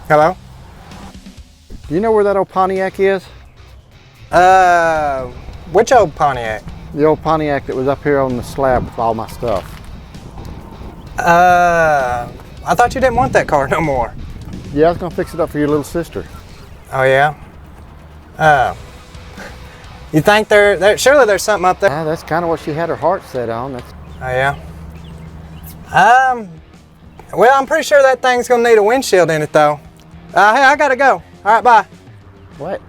Hello? Do you know where that old Pontiac is? Which old Pontiac? The old Pontiac that was up here on the slab with all my stuff. I thought you didn't want that car no more. Yeah, I was gonna fix it up for your little sister. Oh yeah? You think surely there's something up there? Yeah, that's kind of what she had her heart set on. Oh yeah? Well, I'm pretty sure that thing's gonna need a windshield in it though. Hey, I gotta go. All right, bye. What?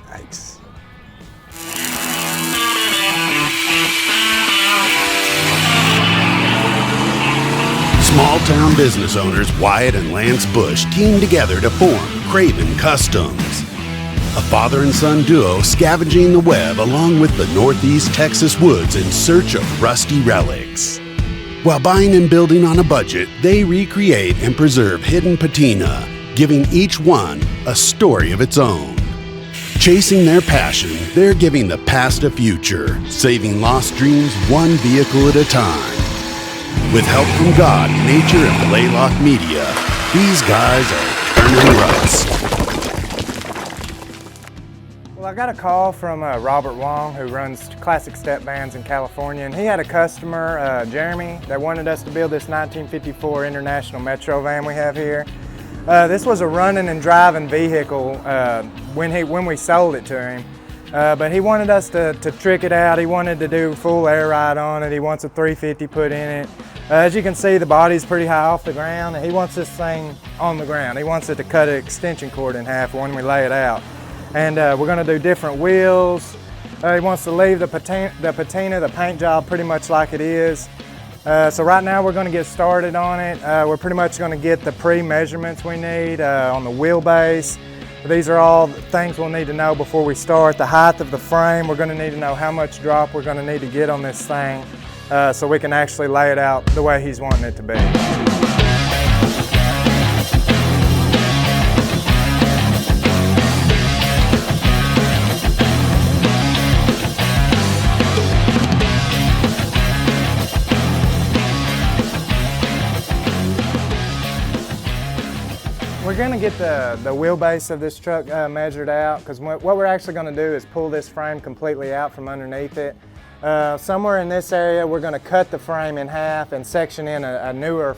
Yikes. Small-town business owners Wyatt and Lance Bush teamed together to form Craven Customs, a father and son duo scavenging the web along with the Northeast Texas woods in search of rusty relics. While buying and building on a budget, they recreate and preserve hidden patina, giving each one a story of its own. Chasing their passion, they're giving the past a future, saving lost dreams one vehicle at a time. With help from God, nature, and Laylock Media, these guys are Turnin Rust. Well, I got a call from Robert Wong, who runs classic step bands in California, and he had a customer, Jeremy, that wanted us to build this 1954 International Metro van we have here. This was a running and driving vehicle when we sold it to him, but he wanted us to trick it out. He wanted to do full air ride on it. He wants a 350 put in it. As you can see, the body's pretty high off the ground, and he wants this thing on the ground. He wants it to cut an extension cord in half when we lay it out. And we're going to do different wheels. He wants to leave the patina, the paint job pretty much like it is. So right now we're going to get started on it. We're pretty much going to get the pre-measurements we need on the wheelbase. These are all things we'll need to know before we start. The height of the frame, we're going to need to know how much drop we're going to need to get on this thing so we can actually lay it out the way he's wanting it to be. We're going to get the wheelbase of this truck measured out, because what we're actually going to do is pull this frame completely out from underneath it. Somewhere in this area we're going to cut the frame in half and section in a newer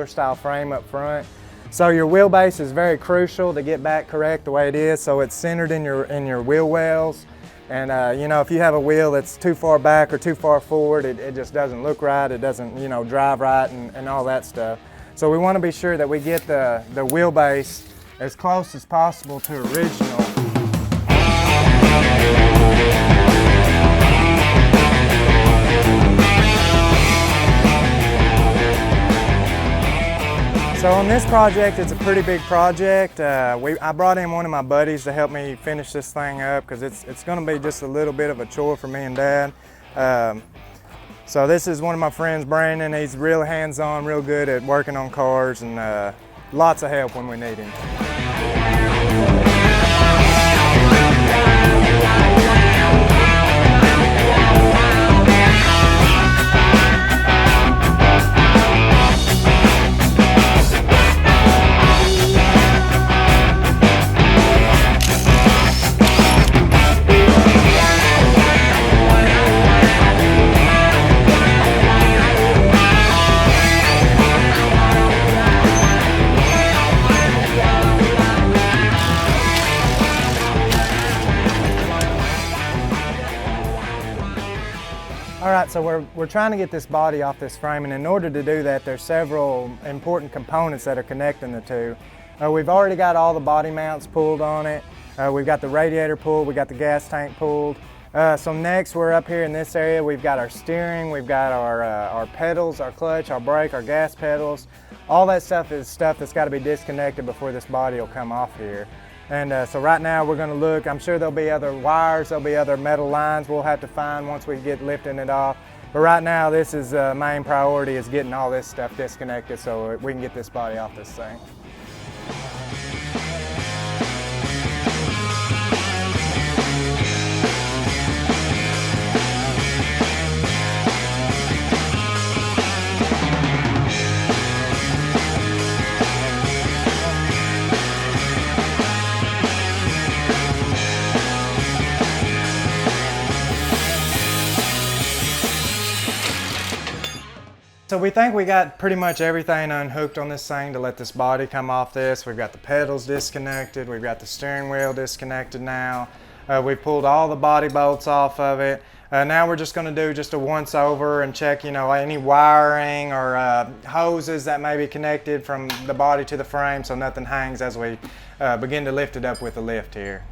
style frame up front. So your wheelbase is very crucial to get back correct the way it is, so it's centered in your wheel wells. And you know, if you have a wheel that's too far back or too far forward, it just doesn't look right, it doesn't, you know, drive right and all that stuff. So we want to be sure that we get the wheelbase as close as possible to original. So on this project, it's a pretty big project. I brought in one of my buddies to help me finish this thing up, because it's going to be just a little bit of a chore for me and Dad. So this is one of my friends, Brandon. He's real hands-on, real good at working on cars, and lots of help when we need him. All right, so we're trying to get this body off this frame, and in order to do that, there's several important components that are connecting the two. We've already got all the body mounts pulled on it. We've got the radiator pulled, we got the gas tank pulled. So next, we're up here in this area. We've got our steering, we've got our pedals, our clutch, our brake, our gas pedals. All that stuff is stuff that's got to be disconnected before this body will come off here. And so right now we're going to look. I'm sure there'll be other wires, there'll be other metal lines we'll have to find once we get lifting it off. But right now, this is main priority, is getting all this stuff disconnected so we can get this body off this thing. we think we got pretty much everything unhooked on this thing to let this body come off this. We've got the pedals disconnected. We've got the steering wheel disconnected now. We've pulled all the body bolts off of it. Now we're just going to do just a once over and check, you know, any wiring or hoses that may be connected from the body to the frame so nothing hangs as we begin to lift it up with the lift here.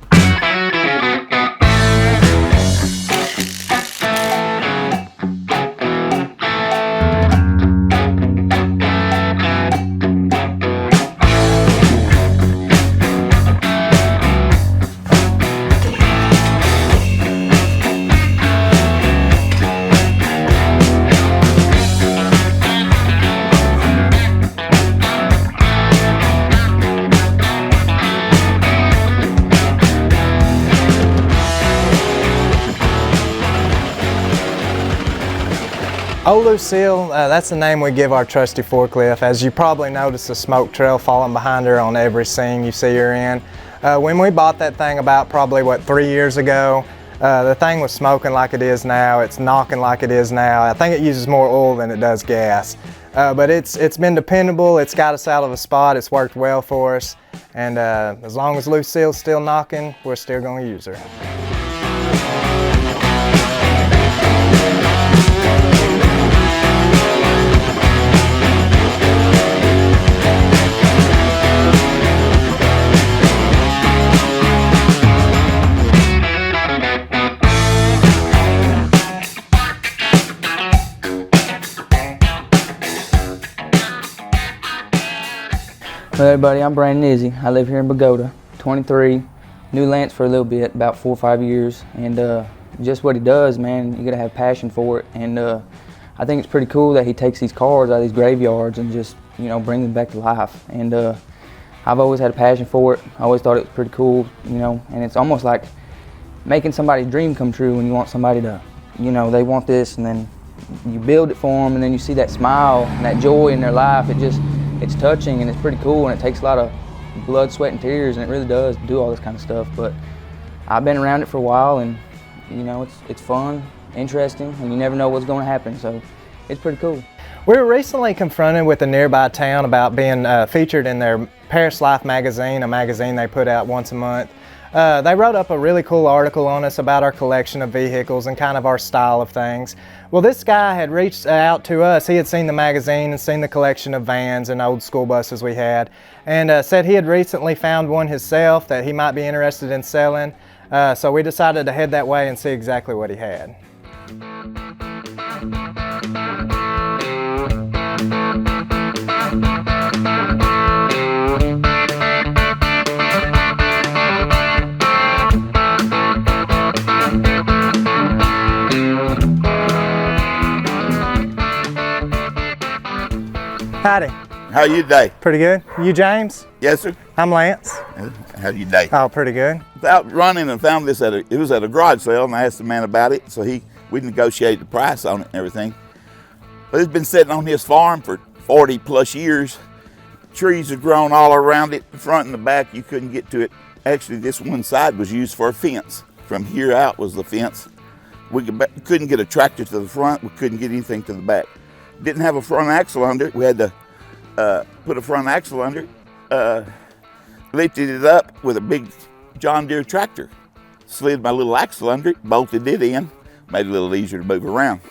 Old Lucille, that's the name we give our trusty forklift. As you probably noticed, the smoke trail falling behind her on every scene you see her in. When we bought that thing about probably, 3 years ago, the thing was smoking like it is now. It's knocking like it is now. I think it uses more oil than it does gas. But it's been dependable. It's got us out of a spot. It's worked well for us. And as long as Lucille's still knocking, we're still going to use her. Hello everybody, I'm Brandon Izzy. I live here in Pagoda, 23, new Lance for a little bit, about 4 or 5 years, and just what he does, man, you gotta have passion for it, and I think it's pretty cool that he takes these cars out of these graveyards and just, you know, brings them back to life, and I've always had a passion for it. I always thought it was pretty cool, you know, and it's almost like making somebody's dream come true when you want somebody to, you know, they want this, and then you build it for them, and then you see that smile and that joy in their life. It's touching and it's pretty cool, and it takes a lot of blood, sweat, and tears, and it really does do all this kind of stuff. But I've been around it for a while, and you know, it's fun, interesting, and you never know what's going to happen, so it's pretty cool. We were recently confronted with a nearby town about being featured in their Paris Life magazine, a magazine they put out once a month. They wrote up a really cool article on us about our collection of vehicles and kind of our style of things. Well, this guy had reached out to us. He had seen the magazine and seen the collection of vans and old school buses we had, and said he had recently found one himself that he might be interested in selling. So we decided to head that way and see exactly what he had. Howdy. How you today? Pretty good. You James? Yes, sir. I'm Lance. How you today? Oh, pretty good. Out running and found this it was at a garage sale, and I asked the man about it, so we negotiated the price on it and everything. But it's been sitting on his farm for 40 plus years. Trees have grown all around it, the front and the back. You couldn't get to it. Actually, this one side was used for a fence. From here out was the fence. We couldn't get a tractor to the front. We couldn't get anything to the back. Didn't have a front axle under it. We had to put a front axle under it, lifted it up with a big John Deere tractor, slid my little axle under it, bolted it in, made it a little easier to move around.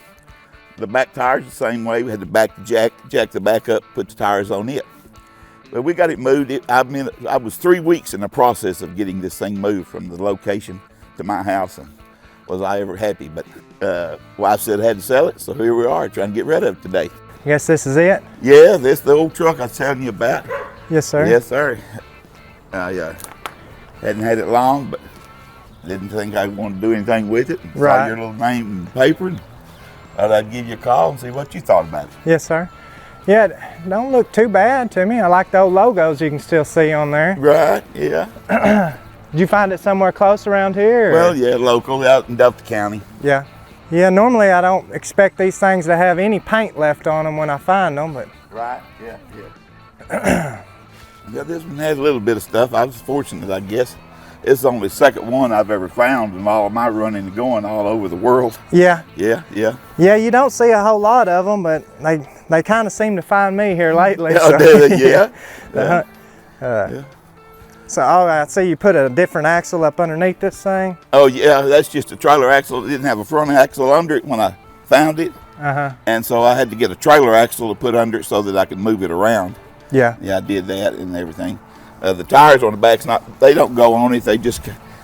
The back tires the same way. We had to back the jack the back up, put the tires on it. But we got it moved. I was 3 weeks in the process of getting this thing moved from the location to my house, and was I ever happy. But wife said I had to sell it, so here we are trying to get rid of it today. I guess this is it? Yeah, this is the old truck I was telling you about. Yes, sir. Yes, sir. I hadn't had it long, but didn't think I wanted to do anything with it. Right. Saw your little name in the paper, and thought I'd give you a call and see what you thought about it. Yes, sir. Yeah, it don't look too bad to me. I like the old logos you can still see on there. Right, yeah. Did you find it somewhere close around here? Well, yeah, local, out in Delta County. Yeah. Yeah, normally I don't expect these things to have any paint left on them when I find them, but... Right, yeah. Yeah, this one had a little bit of stuff. I was fortunate, I guess. It's only the second one I've ever found in all of my running and going all over the world. Yeah. Yeah, yeah. Yeah, you don't see a whole lot of them, but they kind of seem to find me here lately. Yeah, So. yeah. Yeah. Yeah. So I see you put a different axle up underneath this thing. Oh yeah, that's just a trailer axle. It didn't have a front axle under it when I found it. And so I had to get a trailer axle to put under it so that I could move it around. Yeah. Yeah, I did that and everything. The tires on the back's they don't go on it.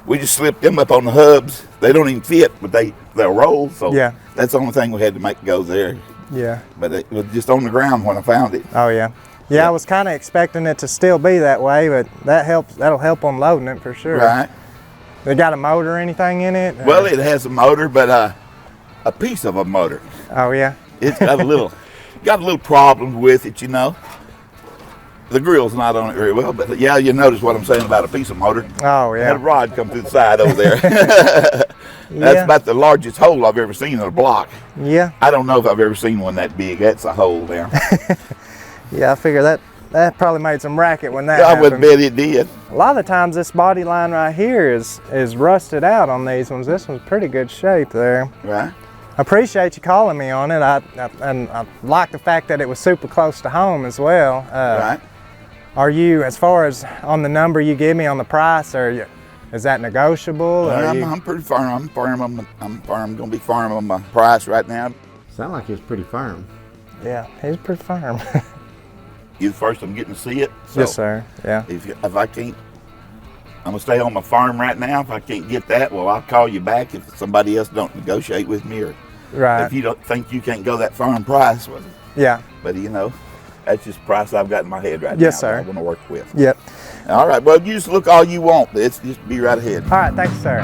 We just slip them up on the hubs. They don't even fit, but they'll roll. So yeah, that's the only thing we had to make go there. Yeah. But it was just on the ground when I found it. Oh yeah. Yeah, I was kind of expecting it to still be that way, but that'll help on loading it for sure. Right. They got a motor or anything in it? Well, it has a motor, but a piece of a motor. Oh yeah. It's got a little problem with it, you know. The grill's not on it very well, but yeah, you notice what I'm saying about a piece of motor. Oh yeah. Had a rod come through the side over there. That's about the largest hole I've ever seen in a block. Yeah. I don't know if I've ever seen one that big. That's a hole there. Yeah, I figure that probably made some racket when that I would happened. bet it did. A lot of the times this body line right here is rusted out on these ones. This one's pretty good shape there. Right. I appreciate you calling me on it. And I like the fact that it was super close to home as well. Right. Are you, as far as on the number you give me on the price, is that negotiable? I'm pretty firm. I'm firm. I'm gonna be firm on my price right now. Sound like it's pretty firm. Yeah, he's pretty firm. You the first I'm getting to see it. So yes, sir. Yeah. If I can't, I'm gonna stay on my farm right now. If I can't get that, well, I'll call you back if somebody else don't negotiate with me, or Right. if you don't think you can't go that farm price. Well, Yeah. but you know, that's just the price I've got in my head right now. Yes, sir. That I want to work with. Yep. All right. Well, you just look all you want. It's just be right ahead. All right. Thanks, sir.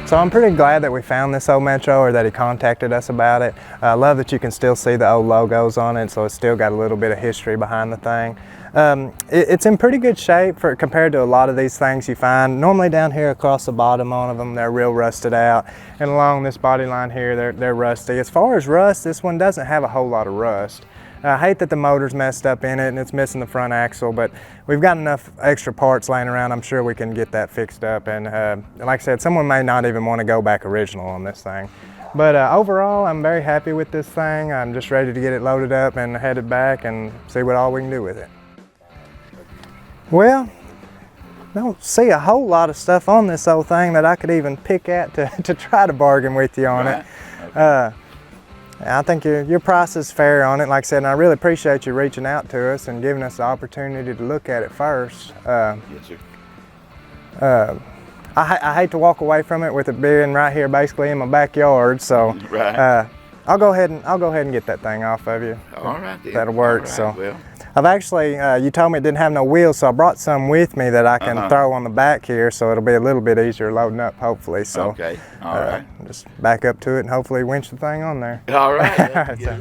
So I'm pretty glad that we found this old Metro, or that he contacted us about it. I love that you can still see the old logos on it, so it's still got a little bit of history behind the thing. It's in pretty good shape compared to a lot of these things you find. Normally down here across the bottom on them, they're real rusted out, and along this body line here, they're rusty. As far as rust, this one doesn't have a whole lot of rust. I hate that the motor's messed up in it and it's missing the front axle, but we've got enough extra parts laying around. I'm sure we can get that fixed up. And like I said, someone may not even want to go back original on this thing. But overall, I'm very happy with this thing. I'm just ready to get it loaded up and headed back and see what all we can do with it. Well, I don't see a whole lot of stuff on this old thing that I could even pick at to try to bargain with you on it. Okay. I think your price is fair on it, like I said, and I really appreciate you reaching out to us and giving us the opportunity to look at it first. Yes, sir. I hate to walk away from it with it being right here basically in my backyard, so Right. I'll go ahead and get that thing off of you. All right, then. That'll work. All right, So well. I've actually, you told me it didn't have no wheels, so I brought some with me that I can throw on the back here, so it'll be a little bit easier loading up, hopefully. So Okay, all right. Just back up to it and hopefully winch the thing on there. All right. All right, so.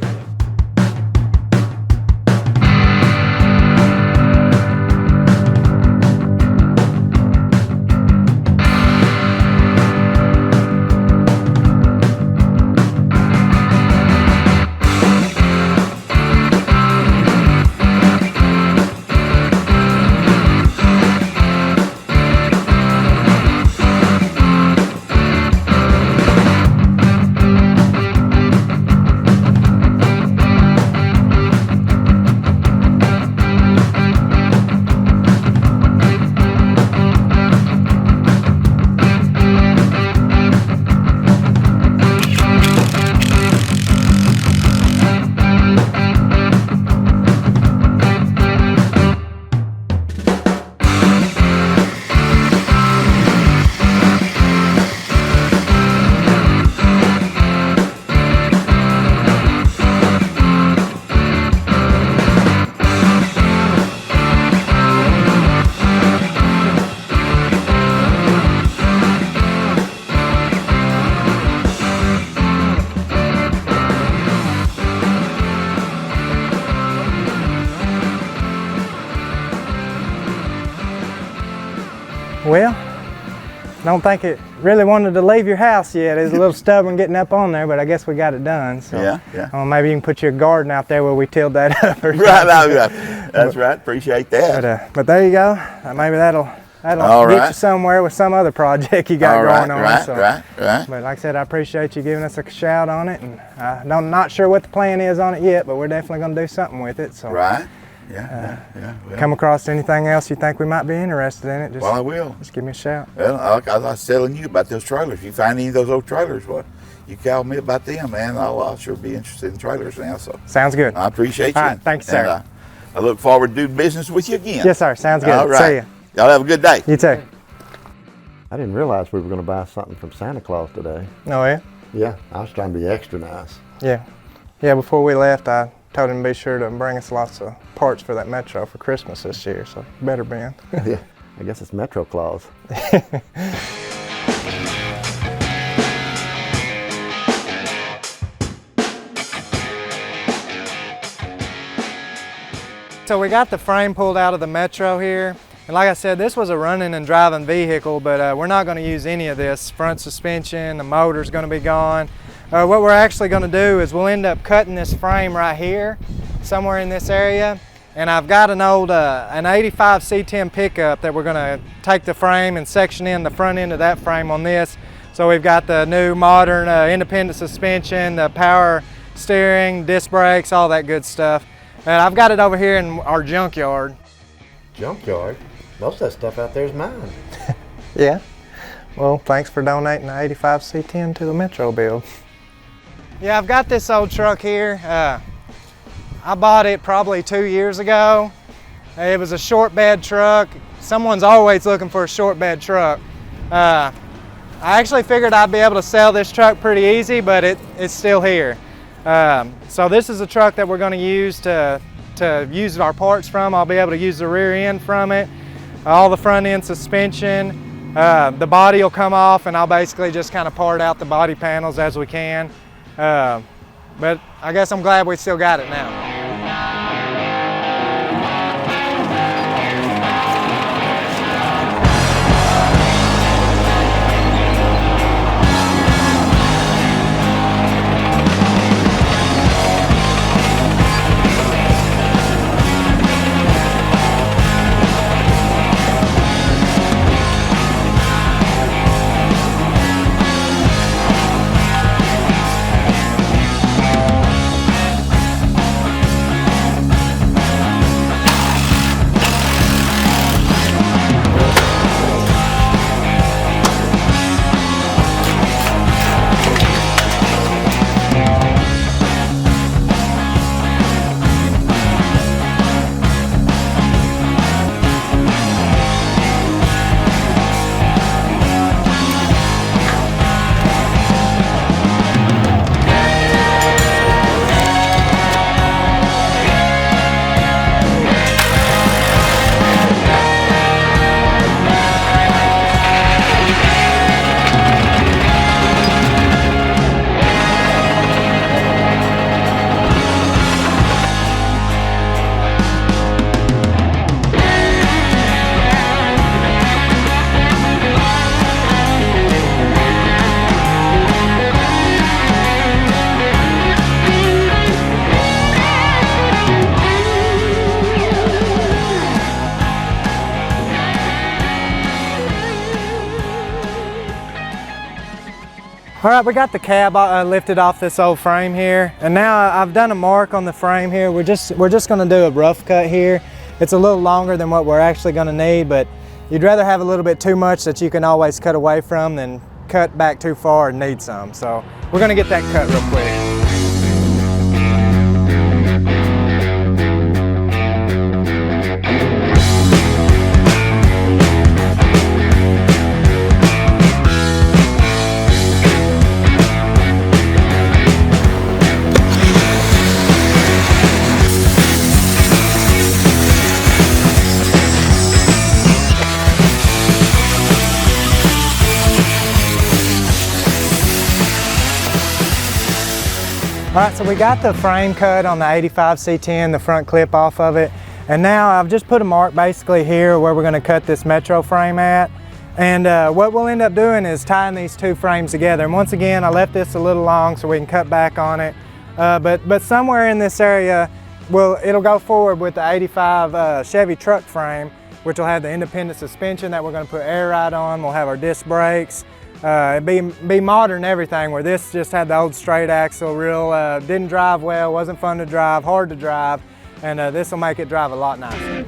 Well, don't think it really wanted to leave your house yet. It's a little stubborn getting up on there, but I guess we got it done. So, yeah. Maybe you can put your garden out there where we tilled that up. Or Right. That's right. Appreciate that. But there you go. Maybe that'll get you somewhere with some other project you got going on. Right. But like I said, I appreciate you giving us a shout on it, and I'm not sure what the plan is on it yet, but we're definitely going to do something with it. So. Right. Yeah. Come across anything else you think we might be interested in it, I will. Just give me a shout. Well, I was telling you about those trailers. If you find any of those old trailers, well, you call me about them, man. I'll sure be interested in trailers now. So sounds good. I appreciate you. All right, thanks, sir. And, I look forward to doing business with you again. Yes, sir. Sounds good. All right. See you. Y'all have a good day. You too. I didn't realize we were going to buy something from Santa Claus today. Oh, yeah? Yeah, I was trying to be extra nice. Yeah. Before we left, I told him to be sure to bring us lots of parts for that Metro for Christmas this year, so better be in. Yeah, I guess it's Metro Claus. So we got the frame pulled out of the Metro here, and like I said, this was a running and driving vehicle, but we're not going to use any of this. Front suspension, the motor's going to be gone. What we're actually going to do is we'll end up cutting this frame right here, somewhere in this area, and I've got an old an 85 C10 pickup that we're going to take the frame and section in the front end of that frame on this. So we've got the new modern independent suspension, the power steering, disc brakes, all that good stuff. And I've got it over here in our junkyard. Junkyard? Most of that stuff out there is mine. Yeah. Well, thanks for donating the 85 C10 to the Metro build. Yeah, I've got this old truck here. I bought it probably 2 years ago. It was a short bed truck. Someone's always looking for a short bed truck. I actually figured I'd be able to sell this truck pretty easy, but it's still here. So this is a truck that we're going to use to use our parts from. I'll be able to use the rear end from it, all the front end suspension. The body will come off, and I'll basically just kind of part out the body panels as we can. But I guess I'm glad we still got it now. All right, we got the cab lifted off this old frame here, and now I've done a mark on the frame here. We're just gonna do a rough cut here. It's a little longer than what we're actually gonna need, but you'd rather have a little bit too much that you can always cut away from than cut back too far and need some. So we're gonna get that cut real quick. All right, so we got the frame cut on the 85 C10, the front clip off of it. And now I've just put a mark basically here where we're gonna cut this Metro frame at. And what we'll end up doing is tying these two frames together. And once again, I left this a little long so we can cut back on it. But somewhere in this area, it'll go forward with the 85 Chevy truck frame, which will have the independent suspension that we're going to put air ride on. We'll have our disc brakes. It'd be modern everything, where this just had the old straight axle, didn't drive well, wasn't fun to drive, hard to drive, and this will make it drive a lot nicer.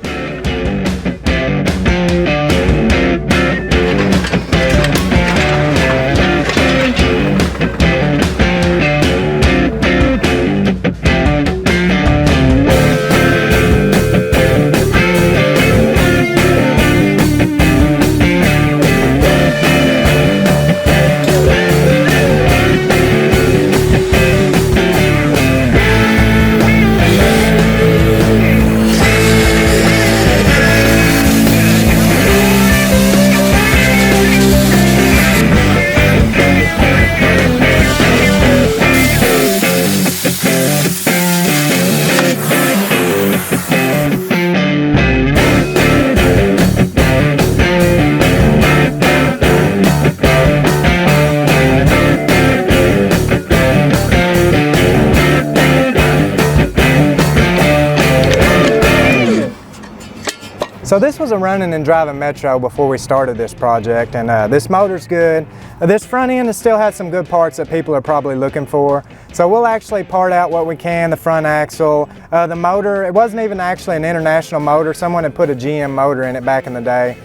So this was a running and driving Metro before we started this project, and this motor's good. This front end has still had some good parts that people are probably looking for. So we'll actually part out what we can, the front axle. The motor, it wasn't even actually an international motor. Someone had put a GM motor in it back in the day.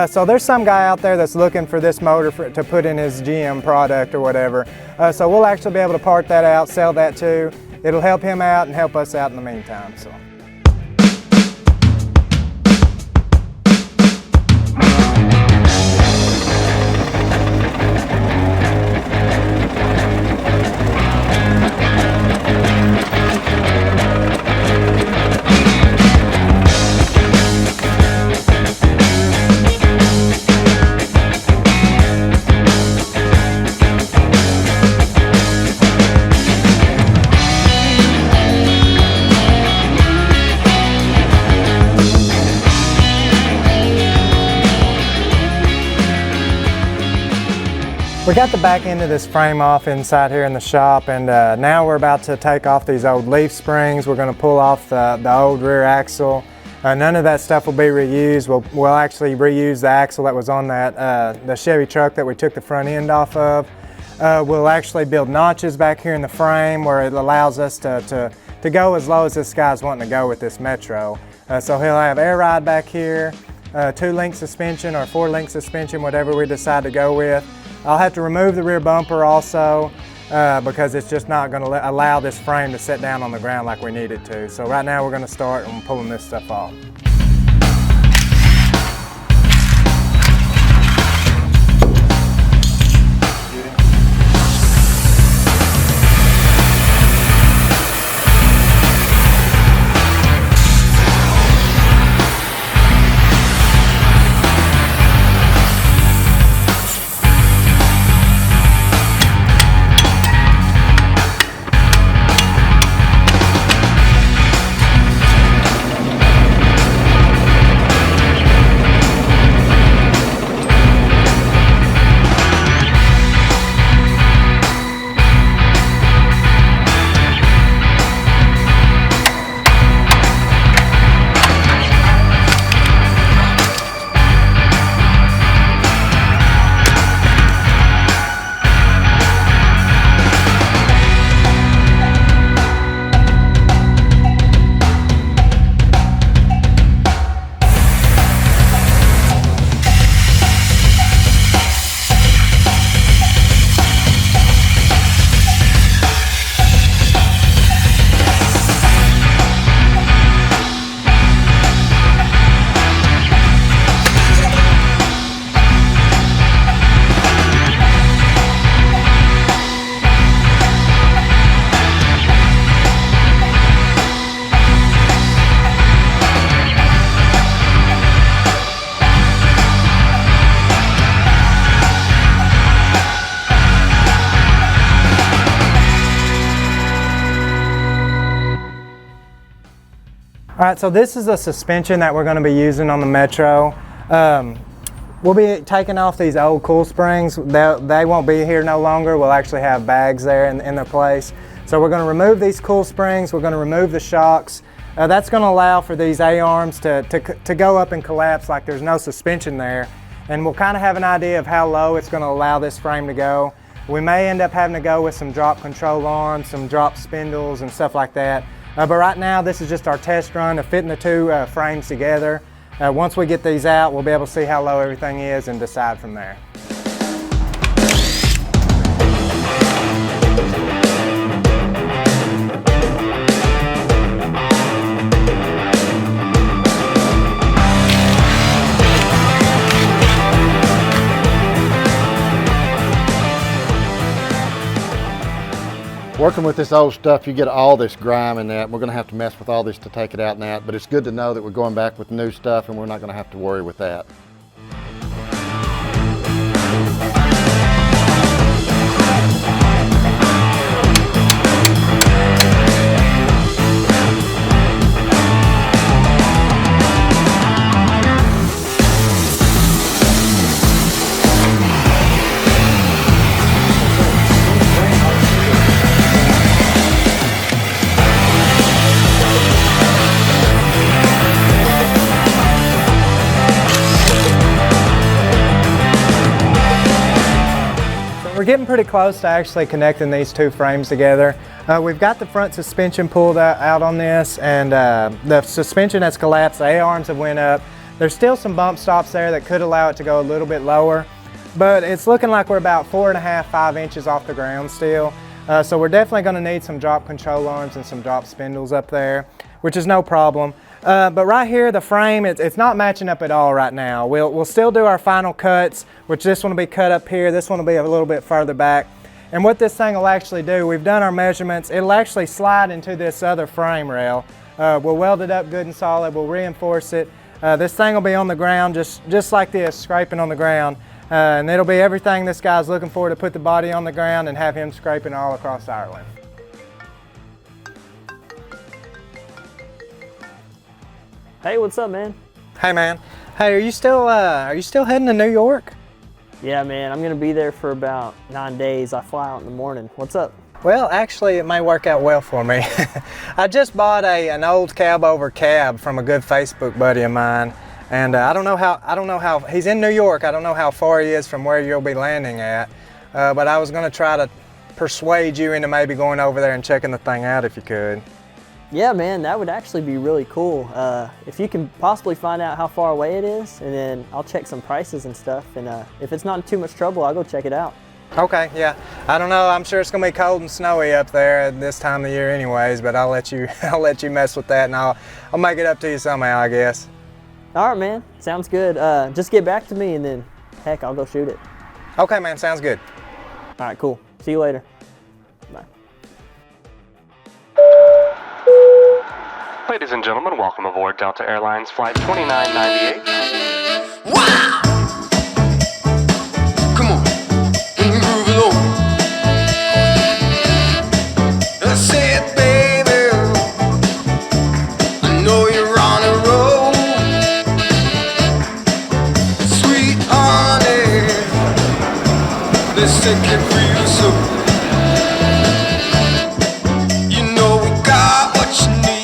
So there's some guy out there that's looking for this motor to put in his GM product or whatever. So we'll actually be able to part that out, sell that too. It'll help him out and help us out in the meantime. So. We got the back end of this frame off inside here in the shop, and now we're about to take off these old leaf springs. We're going to pull off the old rear axle. None of that stuff will be reused. We'll actually reuse the axle that was on the Chevy truck that we took the front end off of. We'll actually build notches back here in the frame where it allows us to go as low as this guy's wanting to go with this Metro. So he'll have air ride back here, 2-link suspension or 4-link suspension, whatever we decide to go with. I'll have to remove the rear bumper also because it's just not going to allow this frame to sit down on the ground like we need it to. So right now we're going to start on pulling this stuff off. All right, so this is the suspension that we're going to be using on the Metro. We'll be taking off these old cool springs. They won't be here no longer. We'll actually have bags there in their place. So we're going to remove these cool springs. We're going to remove the shocks. That's going to allow for these A-arms to go up and collapse like there's no suspension there. And we'll kind of have an idea of how low it's going to allow this frame to go. We may end up having to go with some drop control arms, some drop spindles and stuff like that. But right now this is just our test run of fitting the two frames together. Once we get these out, we'll be able to see how low everything is and decide from there. Working with this old stuff, you get all this grime in that. We're going to have to mess with all this to take it out and that, but it's good to know that we're going back with new stuff and we're not going to have to worry with that. We're getting pretty close to actually connecting these two frames together. We've got the front suspension pulled out on this, and the suspension has collapsed, the A-arms have went up. There's still some bump stops there that could allow it to go a little bit lower, but it's looking like we're about 4.5, 5 inches off the ground still. So we're definitely going to need some drop control arms and some drop spindles up there, which is no problem. But right here, the frame, it's not matching up at all right now. We'll still do our final cuts, which this one will be cut up here, this one will be a little bit further back. And what this thing will actually do, we've done our measurements, it'll actually slide into this other frame rail. We'll weld it up good and solid, we'll reinforce it. This thing will be on the ground just like this, scraping on the ground. And it'll be everything this guy's looking for, to put the body on the ground and have him scraping all across Ireland. Hey, what's up, man? Hey, man. Hey, are you still heading to New York? Yeah, man, I'm gonna be there for about 9 days. I fly out in the morning. What's up? Well, actually, it may work out well for me. I just bought an old cab over cab from a good Facebook buddy of mine, and I don't know how he's in New York. I don't know how far he is from where you'll be landing at, but I was going to try to persuade you into maybe going over there and checking the thing out if you could. Yeah, man, that would actually be really cool. If you can possibly find out how far away it is, and then I'll check some prices and stuff, and if it's not too much trouble, I'll go check it out. Okay, yeah. I don't know, I'm sure it's gonna be cold and snowy up there at this time of the year anyways, but I'll let you mess with that, and I'll make it up to you somehow, I guess. All right, man, sounds good. Just get back to me, and then, heck, I'll go shoot it. Okay, man, sounds good. All right, cool. See you later. Bye. Ladies and gentlemen, welcome aboard Delta Airlines Flight 2998. Wow! Come on, move along. I said, baby, I know you're on a roll. Sweet honey, let's take it real slow. You know we got what you need,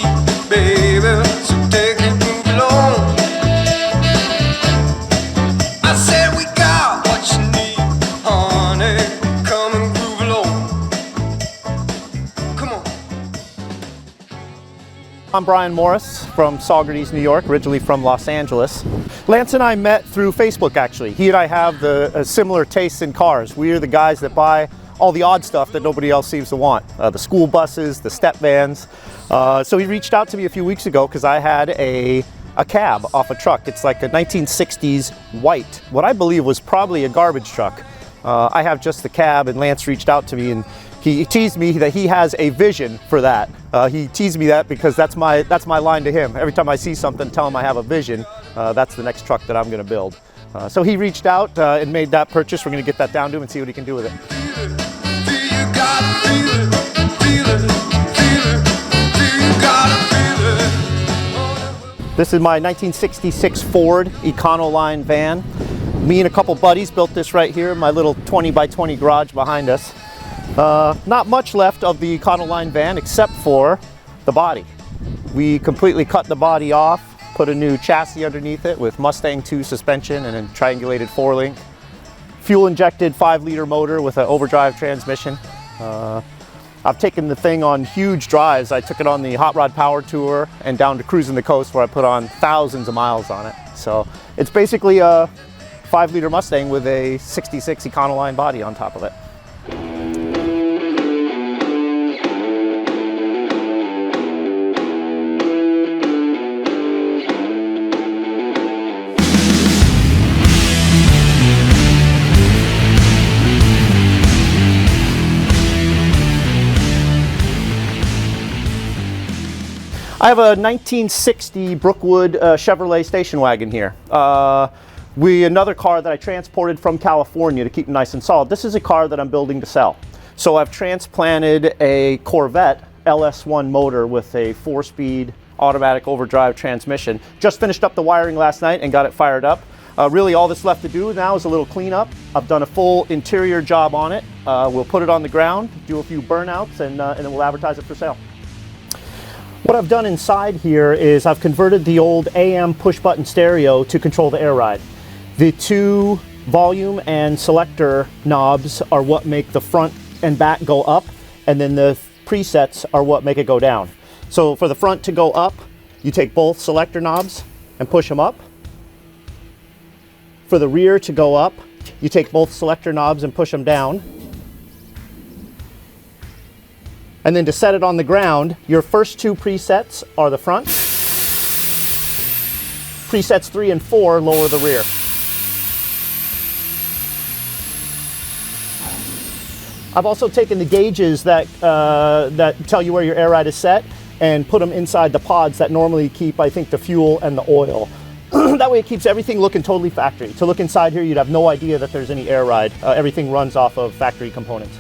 baby, so take it, move along. I said we got what you need, honey, come and groove along. Come on. I'm Brian Morris from Saugerties, New York, originally from Los Angeles. Lance and I met through Facebook, actually. He and I have similar tastes in cars. We are the guys that buy all the odd stuff that nobody else seems to want. The school buses, the step vans. So he reached out to me a few weeks ago because I had a cab off a truck. It's like a 1960s white, what I believe was probably a garbage truck. I have just the cab, and Lance reached out to me and he teased me that he has a vision for that. He teased me that because that's my line to him. Every time I see something, tell him I have a vision. That's the next truck that I'm gonna build. So he reached out and made that purchase. We're gonna get that down to him and see what he can do with it. This is my 1966 Ford Econoline van. Me and a couple buddies built this right here, my little 20 by 20 garage behind us. Not much left of the Econoline van except for the body. We completely cut the body off, put a new chassis underneath it with Mustang 2 suspension and a triangulated 4-link. Fuel injected 5-liter motor with an overdrive transmission. I've taken the thing on huge drives. I took it on the Hot Rod Power Tour and down to Cruising the Coast where I put on thousands of miles on it. So it's basically a 5-liter Mustang with a 66 Econoline body on top of it. I have a 1960 Brookwood Chevrolet station wagon here. Another car that I transported from California to keep nice and solid. This is a car that I'm building to sell. So I've transplanted a Corvette LS1 motor with a 4-speed automatic overdrive transmission. Just finished up the wiring last night and got it fired up. Really all that's left to do now is a little cleanup. I've done a full interior job on it. We'll put it on the ground, do a few burnouts, and then we'll advertise it for sale. What I've done inside here is I've converted the old AM push-button stereo to control the air ride. The 2 volume and selector knobs are what make the front and back go up, and then the presets are what make it go down. So for the front to go up, you take both selector knobs and push them up. For the rear to go up, you take both selector knobs and push them down. And then to set it on the ground, your first 2 presets are the front. Presets 3 and 4 lower the rear. I've also taken the gauges that tell you where your air ride is set and put them inside the pods that normally keep, I think, the fuel and the oil. That way it keeps everything looking totally factory. To look inside here, you'd have no idea that there's any air ride. Everything runs off of factory components.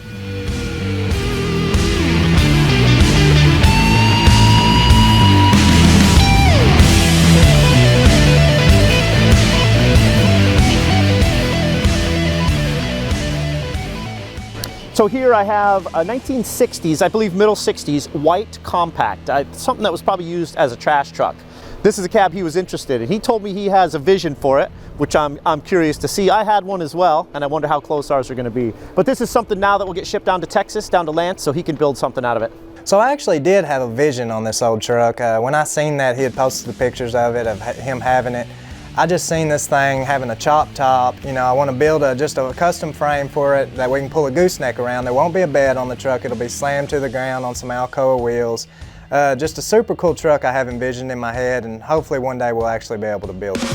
So here I have a 1960s, I believe middle 60s, white Compact. Something that was probably used as a trash truck. This is a cab he was interested in. He told me he has a vision for it, which I'm curious to see. I had one as well, and I wonder how close ours are going to be. But this is something now that will get shipped down to Texas, down to Lance, so he can build something out of it. So I actually did have a vision on this old truck. When I seen that he had posted the pictures of it, of him having it, I just seen this thing having a chop top. You know, I want to build just a custom frame for it that we can pull a gooseneck around. There won't be a bed on the truck. It'll be slammed to the ground on some Alcoa wheels. Just a super cool truck I have envisioned in my head, and hopefully one day we'll actually be able to build it.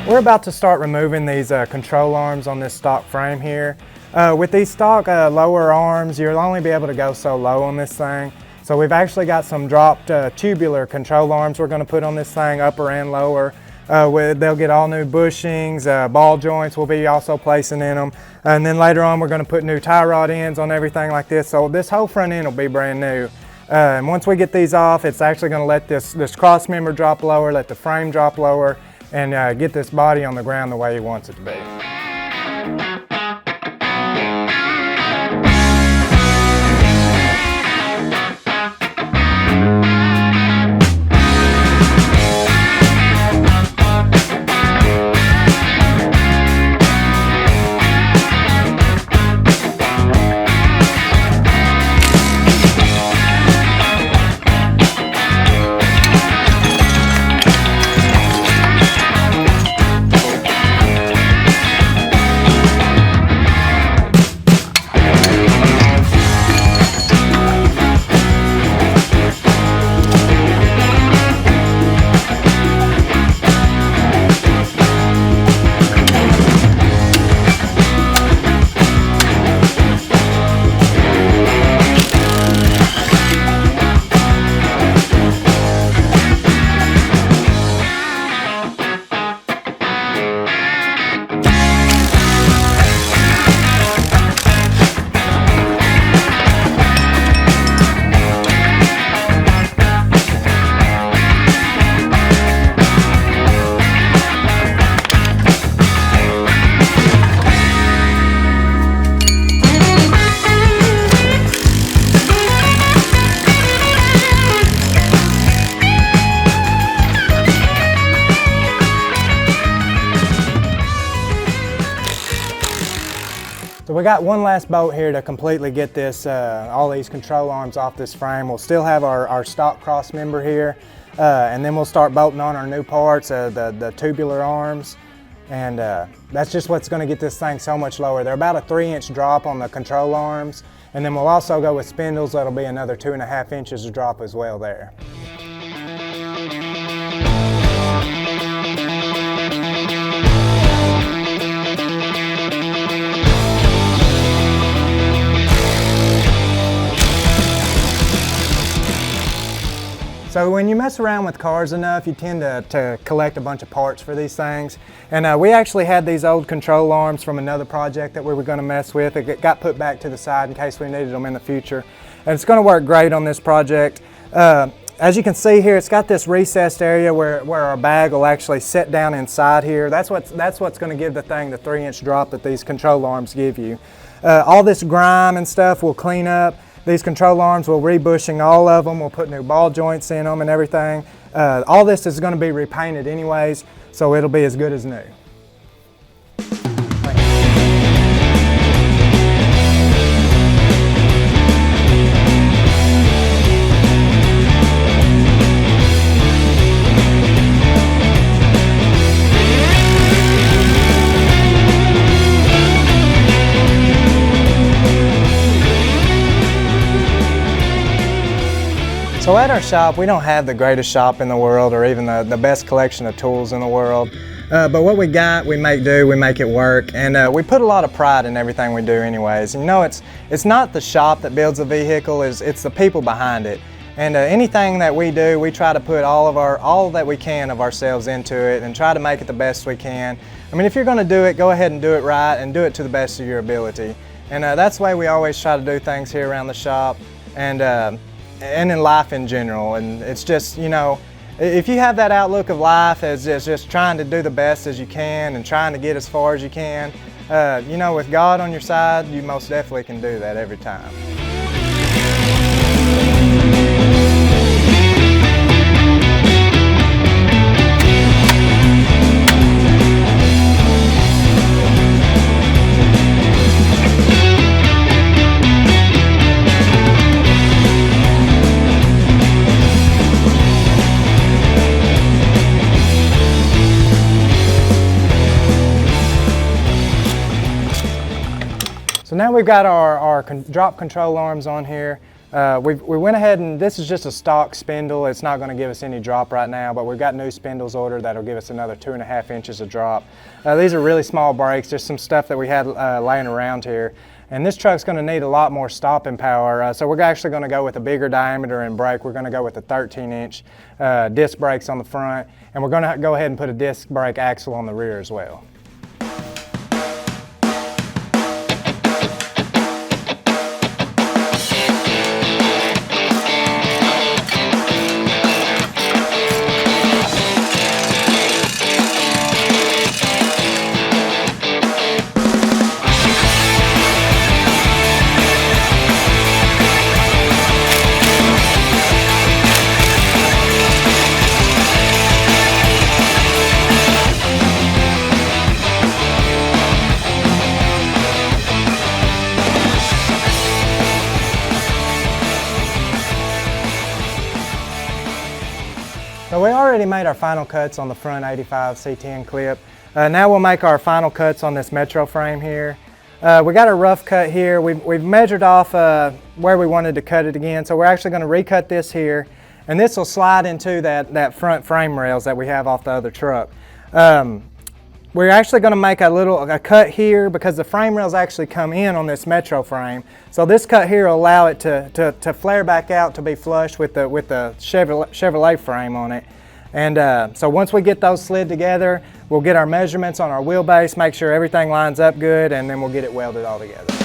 We're about to start removing these control arms on this stock frame here. With these stock lower arms, you'll only be able to go so low on this thing. So we've actually got some dropped tubular control arms we're going to put on this thing, upper and lower. They'll get all new bushings, ball joints we'll be also placing in them. And then later on we're going to put new tie rod ends on everything like this. So this whole front end will be brand new. And once we get these off, it's actually going to let this cross member drop lower, let the frame drop lower, and get this body on the ground the way he wants it to be. So we got one last bolt here to completely get this, all these control arms off this frame. We'll still have our stock cross member here, and then we'll start bolting on our new parts, the tubular arms. And that's just what's going to get this thing so much lower. They're about a 3-inch drop on the control arms, and then we'll also go with spindles that'll be another 2.5 inches of drop as well there. So when you mess around with cars enough, you tend to collect a bunch of parts for these things. And we actually had these old control arms from another project that we were going to mess with. It got put back to the side in case we needed them in the future. And it's going to work great on this project. As you can see here, it's got this recessed area where our bag will actually sit down inside here. That's what's going to give the thing the 3-inch drop that these control arms give you. All this grime and stuff will clean up. These control arms, we'll rebushing all of them. We'll put new ball joints in them and everything. All this is going to be repainted anyways, so it'll be as good as new. So at our shop, we don't have the greatest shop in the world or even the best collection of tools in the world. But what we got, we make do, we make it work, and we put a lot of pride in everything we do anyways. And, you know, it's not the shop that builds a vehicle, it's the people behind it. And anything that we do, we try to put all that we can of ourselves into it and try to make it the best we can. I mean, if you're gonna do it, go ahead and do it right and do it to the best of your ability. And that's the way we always try to do things here around the shop and in life in general. And it's just, you know, if you have that outlook of life as just trying to do the best as you can and trying to get as far as you can, you know, with God on your side, you most definitely can do that every time. So now we've got our drop control arms on here. We went ahead and this is just a stock spindle. It's not going to give us any drop right now, but we've got new spindles ordered that'll give us another 2.5 inches of drop. These are really small brakes, just some stuff that we had laying around here. And this truck's going to need a lot more stopping power, so we're actually going to go with a bigger diameter and brake. We're going to go with a 13-inch disc brakes on the front, and we're going to go ahead and put a disc brake axle on the rear as well. So we already made our final cuts on the front 85 C10 clip. Now we'll make our final cuts on this Metro frame here. We got a rough cut here. We've measured off where we wanted to cut it again, so we're actually going to recut this here, and this will slide into that front frame rails that we have off the other truck. We're actually going to make a cut here because the frame rails actually come in on this Metro frame. So this cut here will allow it to flare back out to be flush with the Chevrolet frame on it. And so once we get those slid together, we'll get our measurements on our wheelbase, make sure everything lines up good, and then we'll get it welded all together.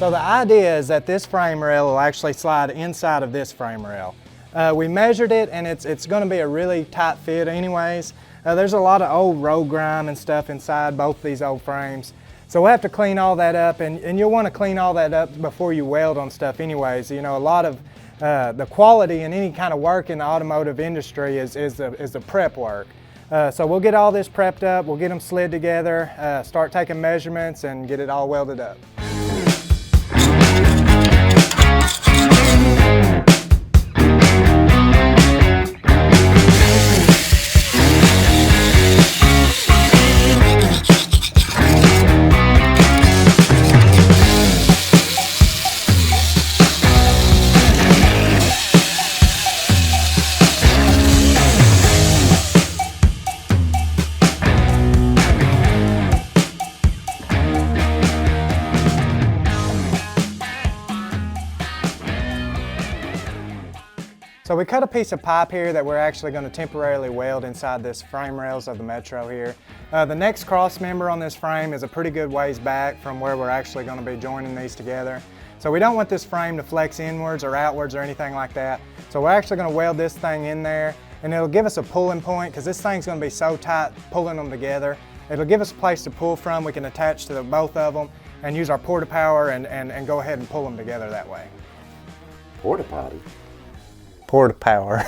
So the idea is that this frame rail will actually slide inside of this frame rail. We measured it, and it's going to be a really tight fit anyways. There's a lot of old road grime and stuff inside both these old frames. So we'll have to clean all that up, and you'll want to clean all that up before you weld on stuff anyways. You know, a lot of the quality in any kind of work in the automotive industry is the prep work. So we'll get all this prepped up, we'll get them slid together, start taking measurements, and get it all welded up. So we cut a piece of pipe here that we're actually going to temporarily weld inside this frame rails of the Metro here. The next cross member on this frame is a pretty good ways back from where we're actually going to be joining these together. So we don't want this frame to flex inwards or outwards or anything like that. So we're actually going to weld this thing in there, and it'll give us a pulling point because this thing's going to be so tight pulling them together. It'll give us a place to pull from. We can attach to both of them and use our porta power and go ahead and pull them together that way. Porta potty. Porta power.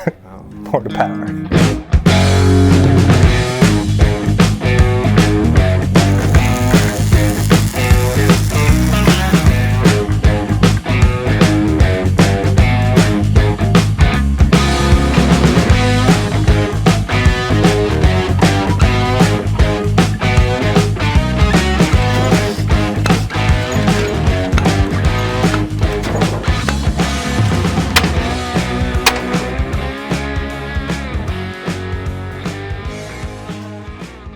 Porta power.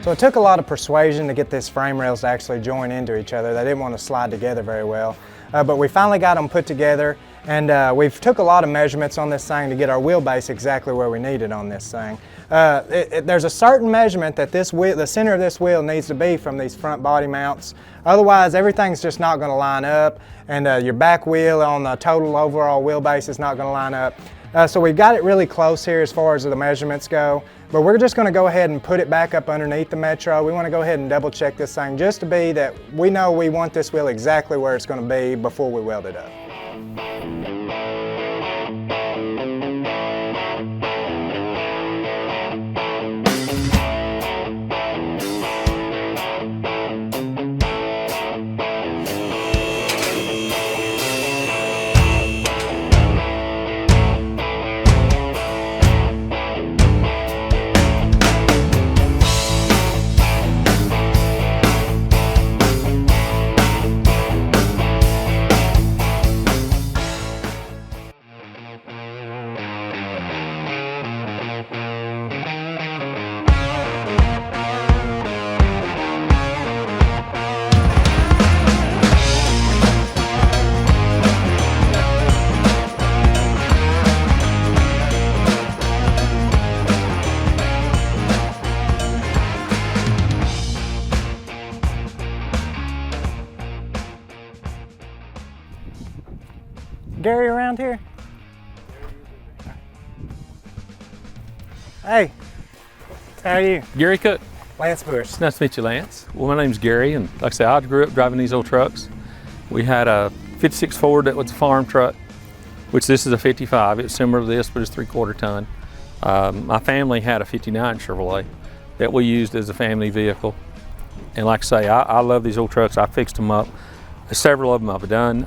So it took a lot of persuasion to get this frame rails to actually join into each other. They didn't want to slide together very well. But we finally got them put together, and we've took a lot of measurements on this thing to get our wheelbase exactly where we need it on this thing. There's a certain measurement that this wheel, the center of this wheel needs to be from these front body mounts. Otherwise, everything's just not going to line up, and your back wheel on the total overall wheelbase is not going to line up. So we've got it really close here as far as the measurements go, but we're just going to go ahead and put it back up underneath the Metro. We want to go ahead and double check this thing just to be that we know we want this wheel exactly where it's going to be before we weld it up. Gary around here? Hey, how are you? Gary Cook. Lance Bush. Nice to meet you, Lance. Well, my name's Gary, and like I say, I grew up driving these old trucks. We had a 56 Ford that was a farm truck, which this is a 55. It's similar to this, but it's 3/4 ton. My family had a 59 Chevrolet that we used as a family vehicle. And like I say, I love these old trucks. I fixed them up. Several of them I've done.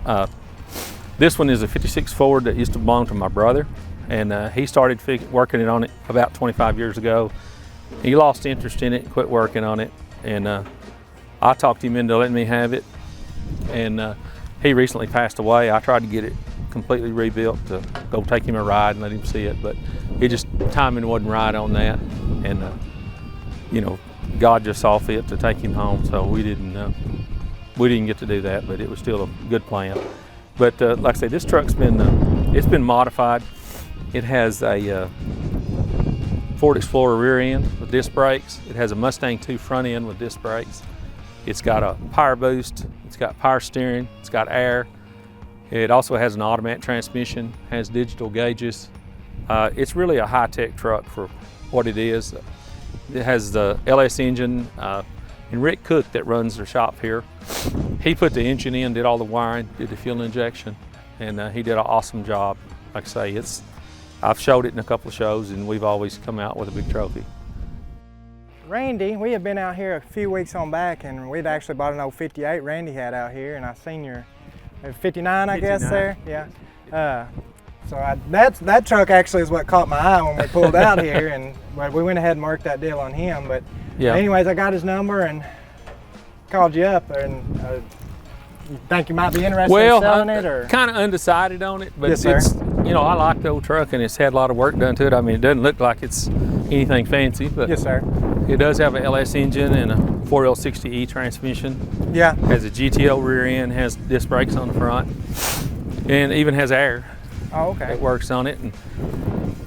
This one is a 56 Ford that used to belong to my brother, and he started working on it about 25 years ago. He lost interest in it, quit working on it, and I talked him into letting me have it, and he recently passed away. I tried to get it completely rebuilt to go take him a ride and let him see it, but it just, timing wasn't right on that, and you know, God just saw fit to take him home, so we didn't get to do that, but it was still a good plan. But like I say, this truck's been it's been modified. It has a Ford Explorer rear end with disc brakes. It has a Mustang 2 front end with disc brakes. It's got a power boost. It's got power steering. It's got air. It also has an automatic transmission, has digital gauges. It's really a high-tech truck for what it is. It has the LS engine, and Rick Cook that runs the shop here, he put the engine in, did all the wiring, did the fuel injection, and he did an awesome job. Like I say, I've showed it in a couple of shows, and we've always come out with a big trophy. Randy, we had been out here a few weeks on back, and we'd actually bought an old 58 Randy had out here, and I seen your 59, I guess, there. Yeah. So that truck actually is what caught my eye when we pulled out here, and we went ahead and marked that deal on him. But yeah. Anyways, I got his number and called you up, and you think you might be interested in selling it, or? Kind of undecided on it, but yes, sir. It's, you know, I like the old truck, and it's had a lot of work done to it. I mean, it doesn't look like it's anything fancy, but yes, sir. It does have an LS engine and a 4L60E transmission. Yeah. Has a GTO rear end, has disc brakes on the front, and even has air. Oh, okay. That works on it. And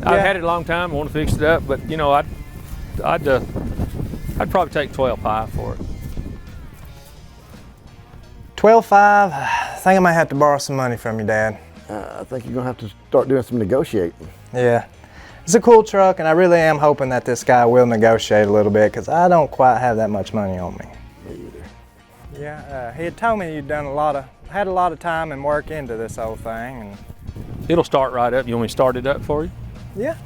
I've had it a long time. I want to fix it up, but you know, I'd probably take 12.5 for it. 12.5. I think I might have to borrow some money from you, Dad. I think you're gonna have to start doing some negotiating. Yeah. It's a cool truck, and I really am hoping that this guy will negotiate a little bit, because I don't quite have that much money on me. Me either. Yeah, he had told me you'd done had a lot of time and work into this whole thing, and it'll start right up. You want me to start it up for you? yeah.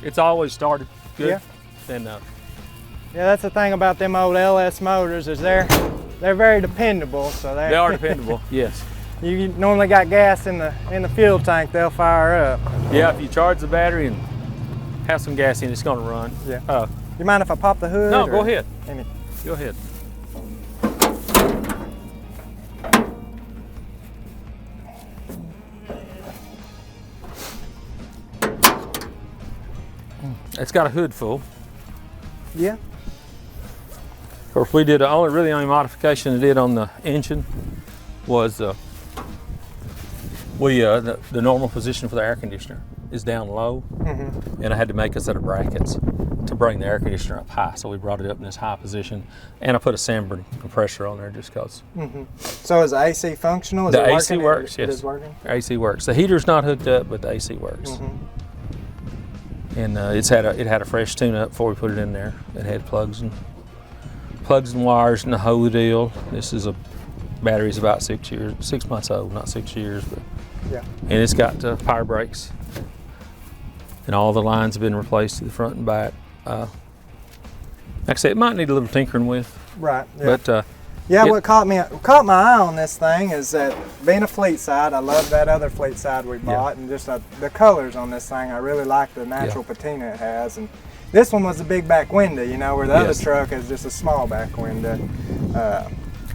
It's always started good. Yeah. And yeah, that's the thing about them old LS motors, is they're very dependable. So they are dependable. Yes. You normally got gas in the fuel tank, they'll fire up. Yeah, if you charge the battery and have some gas in, it's going to run. Yeah. You mind if I pop the hood? No, go ahead. Go ahead. It's got a hood full. Yeah. Of course, we did the only modification they did on the engine was the normal position for the air conditioner is down low, and I had to make a set of brackets to bring the air conditioner up high. So we brought it up in this high position, and I put a Sanborn compressor on there just because. So is the AC functional? Is the it AC working? works. It Yes. is working. The AC works. The heater's not hooked up, but the AC works. And it had a fresh tune-up before we put it in there. It had plugs and wires and the whole deal. This is a battery's about 6 months old, not 6 years, but yeah. And it's got power brakes, and all the lines have been replaced to the front and back. Like I said, it might need a little tinkering with. Right. Yeah. But yeah, what caught my eye on this thing is that being a fleet side, I love that other fleet side we bought, and just the colors on this thing. I really like the natural patina it has, and this one was a big back window, you know, where the other truck is just a small back window.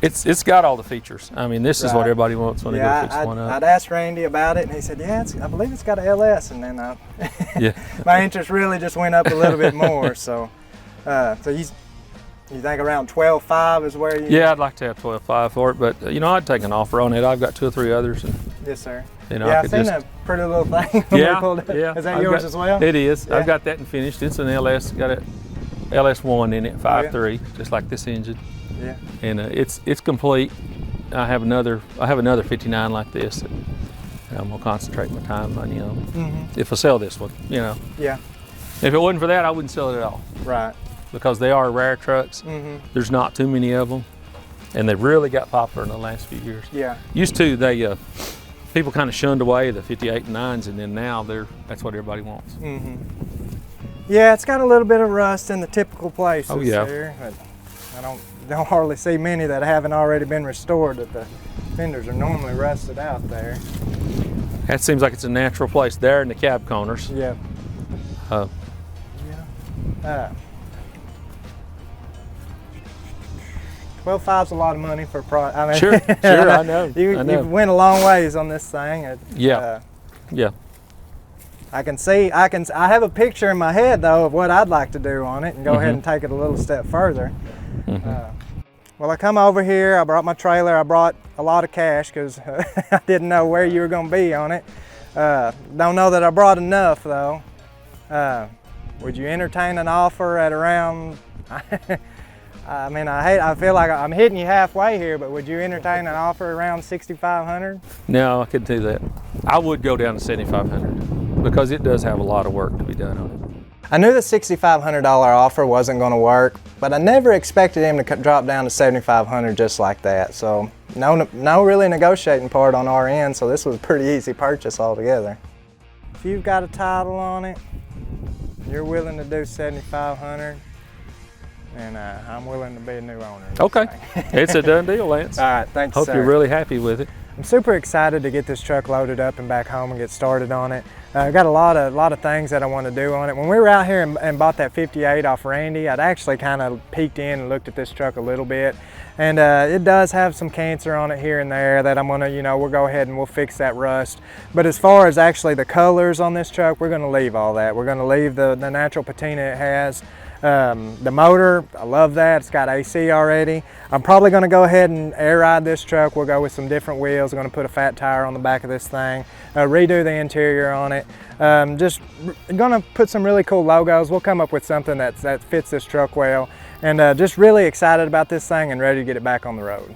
It's got all the features. I mean, this is what everybody wants when they go fix one up. I'd asked Randy about it, and he said, yeah, I believe it's got an LS, and then my interest really just went up a little bit more. So, you think around 12.5 is where you? Yeah, I'd like to have 12.5 for it, but you know, I'd take an offer on it. I've got 2 or 3 others. And, yes, sir. You know, yeah, I've seen a pretty little thing. Yeah. Is that yours as well? It is. Yeah. I've got that and finished. It's an LS. Got a LS1 in it, 5.3, just like this engine. Yeah. And it's complete. I have another 59 like this that I'm gonna concentrate my time and money on. If I sell this one, you know. Yeah. If it wasn't for that, I wouldn't sell it at all. Right. Because they are rare trucks. There's not too many of them, and they've really got popular in the last few years. Yeah. Used to, people kind of shunned away the 58 and 9s, and then now that's what everybody wants. Yeah, it's got a little bit of rust in the typical places. Oh yeah. Here, but I don't hardly see many that haven't already been restored. That the fenders are normally rusted out there. That seems like it's a natural place there in the cab corners. Yeah. Yeah. 12.5's a lot of money for a product. I mean, sure, I know. You went a long ways on this thing. Yeah. I have a picture in my head though of what I'd like to do on it and go ahead and take it a little step further. Well, I come over here, I brought my trailer, I brought a lot of cash because I didn't know where you were going to be on it. Don't know that I brought enough though. Would you entertain an offer at around, I mean, I feel like I'm hitting you halfway here, but would you entertain an offer around $6,500? No, I couldn't do that. I would go down to $7,500 because it does have a lot of work to be done on it. I knew the $6,500 offer wasn't going to work, but I never expected him to drop down to $7,500 just like that. So no really negotiating part on our end, so this was a pretty easy purchase altogether. If you've got a title on it, you're willing to do $7,500, and I'm willing to be a new owner. Okay, it's a done deal, Lance. All right, thanks, Hope sir. you're really happy with it. I'm super excited to get this truck loaded up and back home and get started on it. I've got a lot of things that I want to do on it. When we were out here and bought that 58 off Randy, I'd actually kind of peeked in and looked at this truck a little bit. And it does have some cancer on it here and there that I'm gonna, we'll go ahead and we'll fix that rust. But as far as actually the colors on this truck, we're gonna leave all that. We're gonna leave the natural patina it has. The motor, I love that. It's got AC already. I'm probably going to go ahead and air ride this truck. We'll go with some different wheels. I'm going to put a fat tire on the back of this thing, redo the interior on it. Just going to put some really cool logos. We'll come up with something that fits this truck well. And just really excited about this thing and ready to get it back on the road.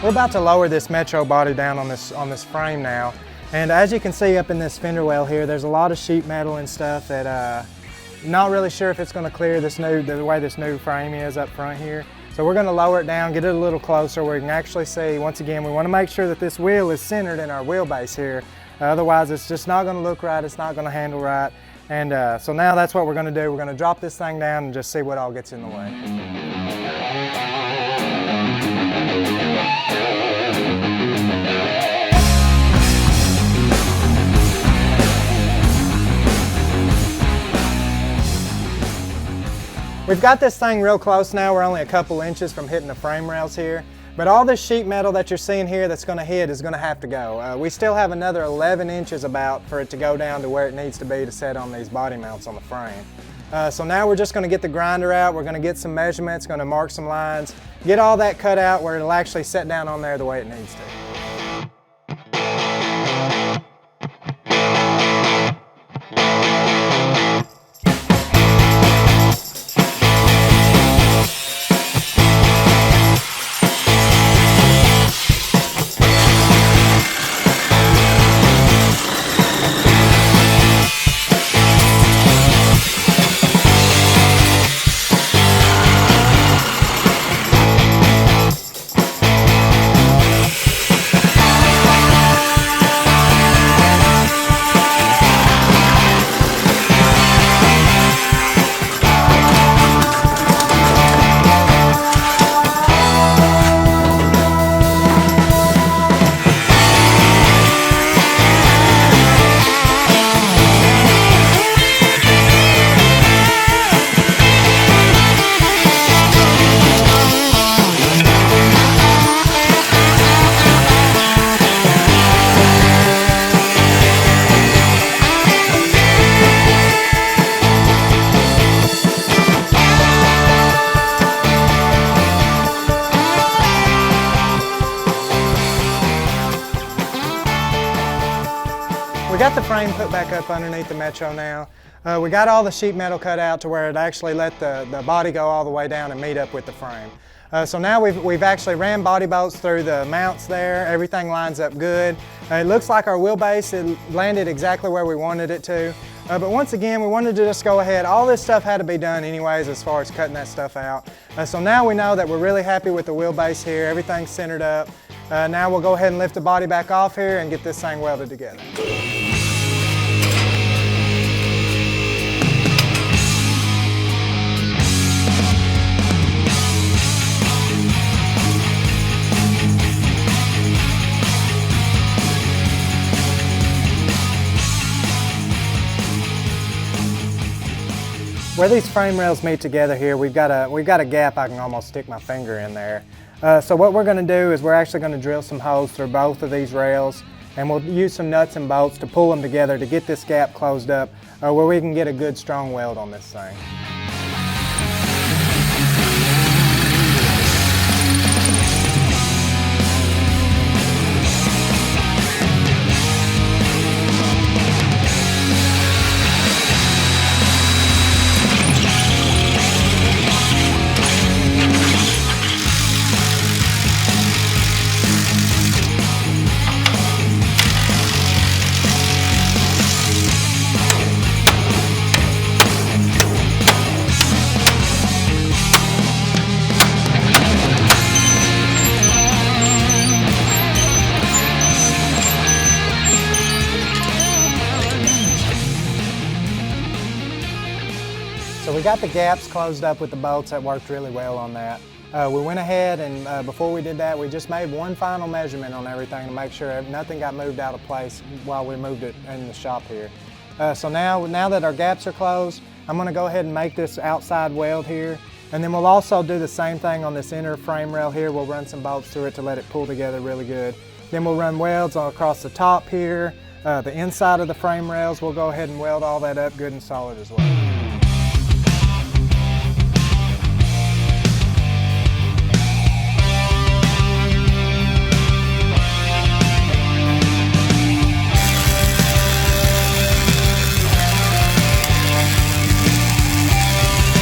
We're about to lower this Metro body down on this frame now, and as you can see up in this fender well here, there's a lot of sheet metal and stuff that not really sure if it's going to clear the way this new frame is up front here. So we're going to lower it down, get it a little closer where you can actually see. Once again, we want to make sure that this wheel is centered in our wheelbase here. Otherwise, it's just not going to look right. It's not going to handle right. And so now that's what we're going to do. We're going to drop this thing down and just see what all gets in the way. We've got this thing real close now. We're only a couple inches from hitting the frame rails here. But all this sheet metal that you're seeing here that's going to hit is going to have to go. We still have another 11 inches about for it to go down to where it needs to be to set on these body mounts on the frame. So now we're just going to get the grinder out. We're going to get some measurements, going to mark some lines, get all that cut out where it'll actually set down on there the way it needs to. We got the frame put back up underneath the Metro now. We got all the sheet metal cut out to where it actually let the body go all the way down and meet up with the frame. So now we've actually ran body bolts through the mounts there. Everything lines up good. It looks like our wheelbase, it landed exactly where we wanted it to. But once again, we wanted to just go ahead. All this stuff had to be done anyways as far as cutting that stuff out. So now we know that we're really happy with the wheelbase here. Everything's centered up. Now we'll go ahead and lift the body back off here and get this thing welded together. Where these frame rails meet together here, we've got a gap I can almost stick my finger in there. So what we're going to do is we're actually going to drill some holes through both of these rails, and we'll use some nuts and bolts to pull them together to get this gap closed up where we can get a good strong weld on this thing. So we got the gaps closed up with the bolts. That worked really well on that. We went ahead and before we did that, we just made one final measurement on everything to make sure nothing got moved out of place while we moved it in the shop here. So now that our gaps are closed, I'm going to go ahead and make this outside weld here. And then we'll also do the same thing on this inner frame rail here. We'll run some bolts through it to let it pull together really good. Then we'll run welds across the top here, the inside of the frame rails. We'll go ahead and weld all that up good and solid as well.